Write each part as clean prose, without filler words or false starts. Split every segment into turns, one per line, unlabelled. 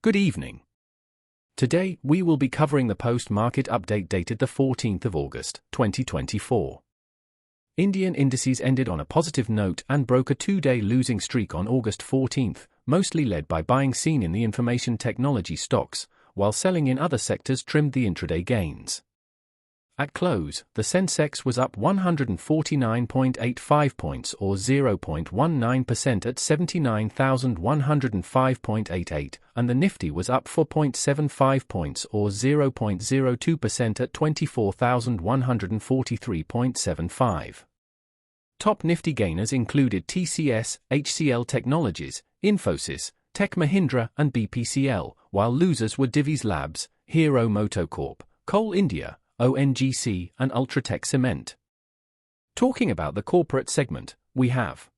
Good evening. Today, we will be covering the post-market update dated the 14th of August, 2024. Indian indices ended on a positive note and broke a two-day losing streak on August 14th, mostly led by buying seen in the information technology stocks, while selling in other sectors trimmed the intraday gains. At close, the Sensex was up 149.85 points or 0.19% at 79,105.88, and the Nifty was up 4.75 points or 0.02% at 24,143.75. Top Nifty gainers included TCS, HCL Technologies, Infosys, Tech Mahindra and BPCL, while losers were Divi's Labs, Hero Motocorp, Coal India, ONGC and Ultratech Cement. Talking about the corporate segment, we have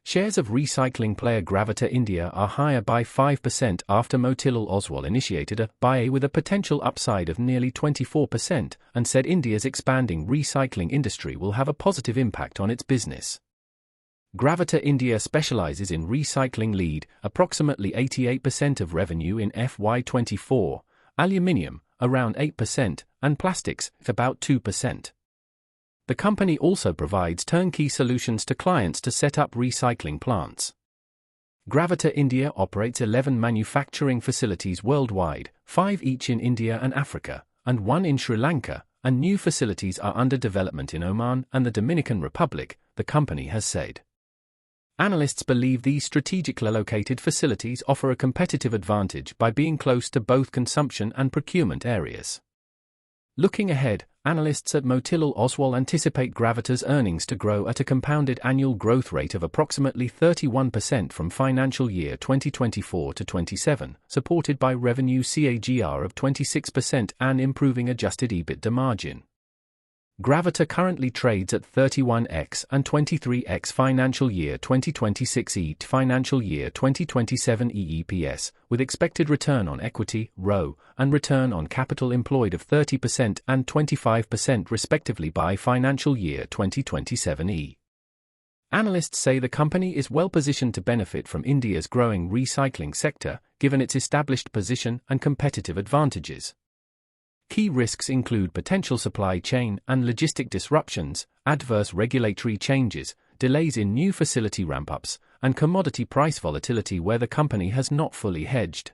shares of recycling player GRAVITA India are higher by 5% after Motilal Oswal initiated a buy with a potential upside of nearly 24% and said India's expanding recycling industry will have a positive impact on its business. GRAVITA India specializes in recycling lead, approximately 88% of revenue in FY24, aluminium, around 8%, and plastics, about 2%. The company also provides turnkey solutions to clients to set up recycling plants. GRAVITA India operates 11 manufacturing facilities worldwide, 5 each in India and Africa, and 1 in Sri Lanka, and new facilities are under development in Oman and the Dominican Republic, the company has said. Analysts believe these strategically located facilities offer a competitive advantage by being close to both consumption and procurement areas. Looking ahead, analysts at Motilal Oswal anticipate GRAVITA's earnings to grow at a compounded annual growth rate of approximately 31% from financial year 2024 to 27, supported by revenue CAGR of 26% and improving adjusted EBITDA margin. GRAVITA currently trades at 31x and 23x financial year 2026 EAT financial year 2027 EEPS, with expected return on equity, ROE, and return on capital employed of 30% and 25% respectively by financial year 2027 E. Analysts say the company is well positioned to benefit from India's growing recycling sector, given its established position and competitive advantages. Key risks include potential supply chain and logistic disruptions, adverse regulatory changes, delays in new facility ramp-ups, and commodity price volatility where the company has not fully hedged.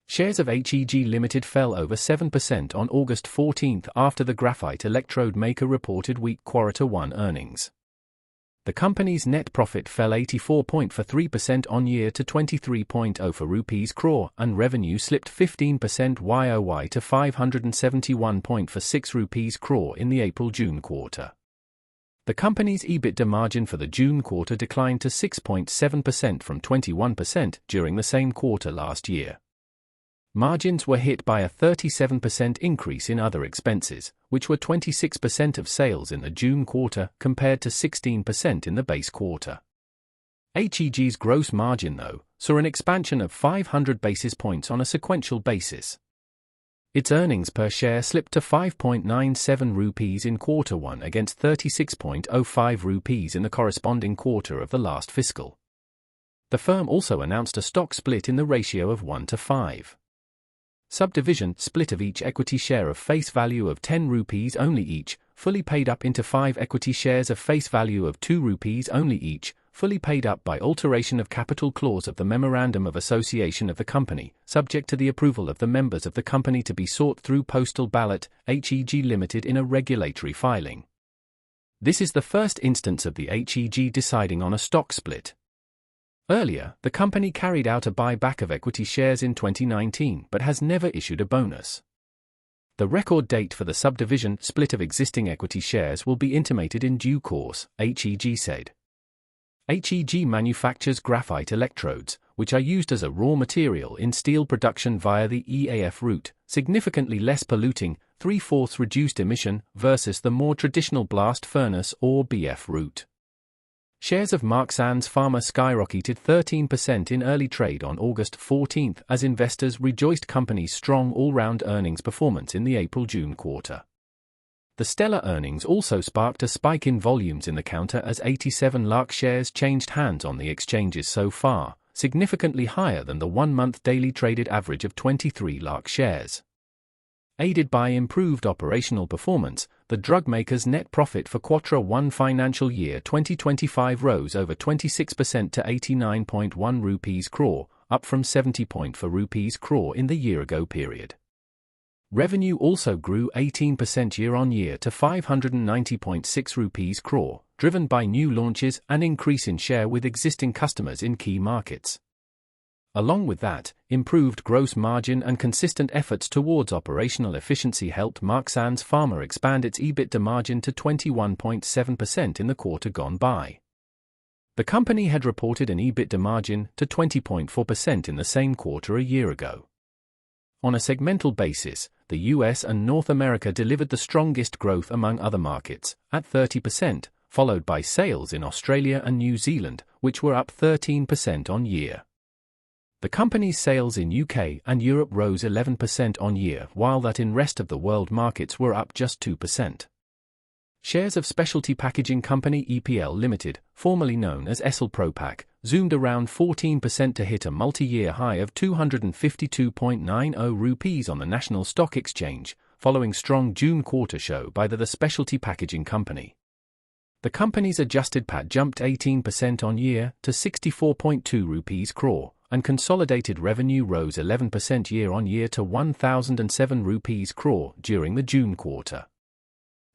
Shares of HEG Limited fell over 7% on August 14 after the graphite electrode maker reported weak Q1 earnings. The company's net profit fell 84.43% on year to 23.04 rupees crore and revenue slipped 15% YOY to 571.46 rupees crore in the April-June quarter. The company's EBITDA margin for the June quarter declined to 6.7% from 21% during the same quarter last year. Margins were hit by a 37% increase in other expenses, which were 26% of sales in the June quarter compared to 16% in the base quarter. HEG's gross margin, though, saw an expansion of 500 basis points on a sequential basis. Its earnings per share slipped to 5.97 rupees in Q1 against 36.05 rupees in the corresponding quarter of the last fiscal. The firm also announced a stock split in the ratio of 1:5. Subdivision split of each equity share of face value of 10 rupees only each, fully paid up into 5 equity shares of face value of 2 rupees only each, fully paid up by alteration of capital clause of the Memorandum of Association of the company, subject to the approval of the members of the company to be sought through postal ballot, HEG Limited in a regulatory filing. This is the first instance of the HEG deciding on a stock split. Earlier, the company carried out a buyback of equity shares in 2019 but has never issued a bonus. The record date for the subdivision split of existing equity shares will be intimated in due course, HEG said. HEG manufactures graphite electrodes, which are used as a raw material in steel production via the EAF route, significantly less polluting, 3/4 reduced emission versus the more traditional blast furnace or BF route. Shares of MARKSANS PHARMA skyrocketed 13% in early trade on August 14 as investors rejoiced company's strong all-round earnings performance in the April-June quarter. The stellar earnings also sparked a spike in volumes in the counter as 87 lakh shares changed hands on the exchanges so far, significantly higher than the 1-month daily traded average of 23 lakh shares. Aided by improved operational performance, the drug maker's net profit for Q1 financial year 2025 rose over 26% to 89.1 rupees crore, up from 70.4 rupees crore in the year-ago period. Revenue also grew 18% year-on-year to 590.6 rupees crore, driven by new launches and increase in share with existing customers in key markets. Along with that, improved gross margin and consistent efforts towards operational efficiency helped MARKSANS PHARMA expand its EBITDA margin to 21.7% in the quarter gone by. The company had reported an EBITDA margin to 20.4% in the same quarter a year ago. On a segmental basis, the US and North America delivered the strongest growth among other markets, at 30%, followed by sales in Australia and New Zealand, which were up 13% on year. The company's sales in UK and Europe rose 11% on year, while that in rest of the world markets were up just 2%. Shares of specialty packaging company EPL Limited, formerly known as Essel Propack, zoomed around 14% to hit a multi-year high of 252.90 rupees on the National Stock Exchange, following strong June quarter show by the specialty packaging company. The company's adjusted PAT jumped 18% on year to 64.2 rupees crore, and consolidated revenue rose 11% year-on-year to 1,007 rupees crore during the June quarter.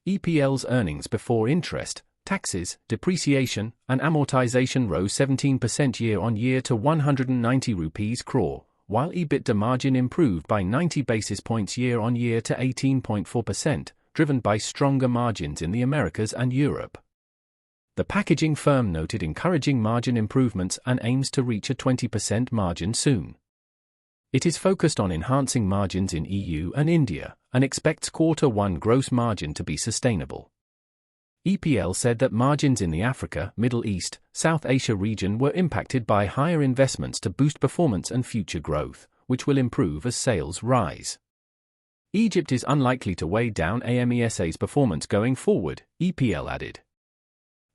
EPL's earnings before interest, taxes, depreciation, and amortization rose 17% year-on-year to 190 rupees crore, while EBITDA margin improved by 90 basis points year-on-year to 18.4%, driven by stronger margins in the Americas and Europe. The packaging firm noted encouraging margin improvements and aims to reach a 20% margin soon. It is focused on enhancing margins in EU and India, and expects Q1 gross margin to be sustainable. EPL said that margins in the Africa, Middle East, South Asia region were impacted by higher investments to boost performance and future growth, which will improve as sales rise. Egypt is unlikely to weigh down AMESA's performance going forward, EPL added.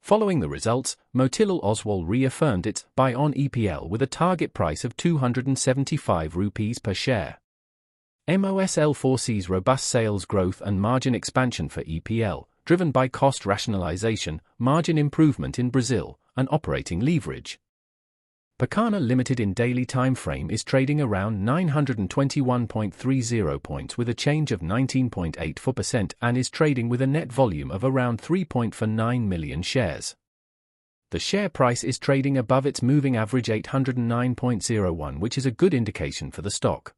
Following the results, Motilal Oswal reaffirmed its buy on EPL with a target price of 275 rupees per share. MOSL foresees robust sales growth and margin expansion for EPL, driven by cost rationalization, margin improvement in Brazil, and operating leverage. PHARMA Limited in daily time frame is trading around 921.30 points with a change of 19.84% and is trading with a net volume of around 3.49 million shares. The share price is trading above its moving average 809.01, which is a good indication for the stock.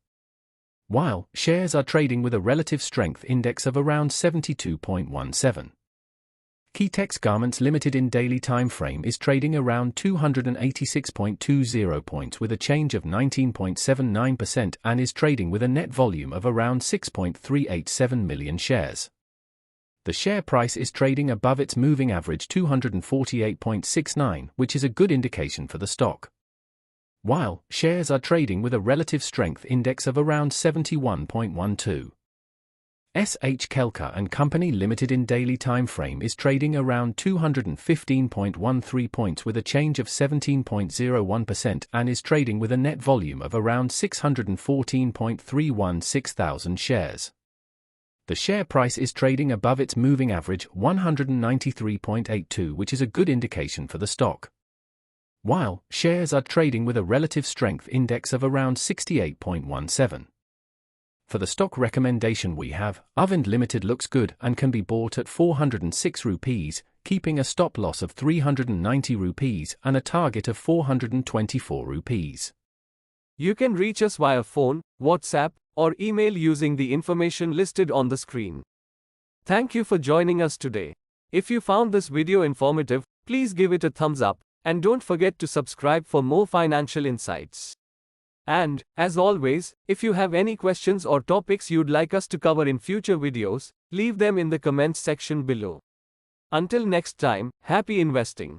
While shares are trading with a relative strength index of around 72.17. Keytex Garments Limited in daily time frame is trading around 286.20 points with a change of 19.79% and is trading with a net volume of around 6.387 million shares. The share price is trading above its moving average 248.69, which is a good indication for the stock. While shares are trading with a relative strength index of around 71.12. SH Kelkar and Company Limited in daily time frame is trading around 215.13 points with a change of 17.01% and is trading with a net volume of around 614.316 thousand shares. The share price is trading above its moving average 193.82, which is a good indication for the stock. While shares are trading with a relative strength index of around 68.17. For the stock recommendation we have, Arvind Limited looks good and can be bought at 406 rupees, keeping a stop loss of 390 rupees and a target of 424 rupees.
You can reach us via phone, WhatsApp, or email using the information listed on the screen. Thank you for joining us today. If you found this video informative, please give it a thumbs up, and don't forget to subscribe for more financial insights. And, as always, if you have any questions or topics you'd like us to cover in future videos, leave them in the comments section below. Until next time, happy investing.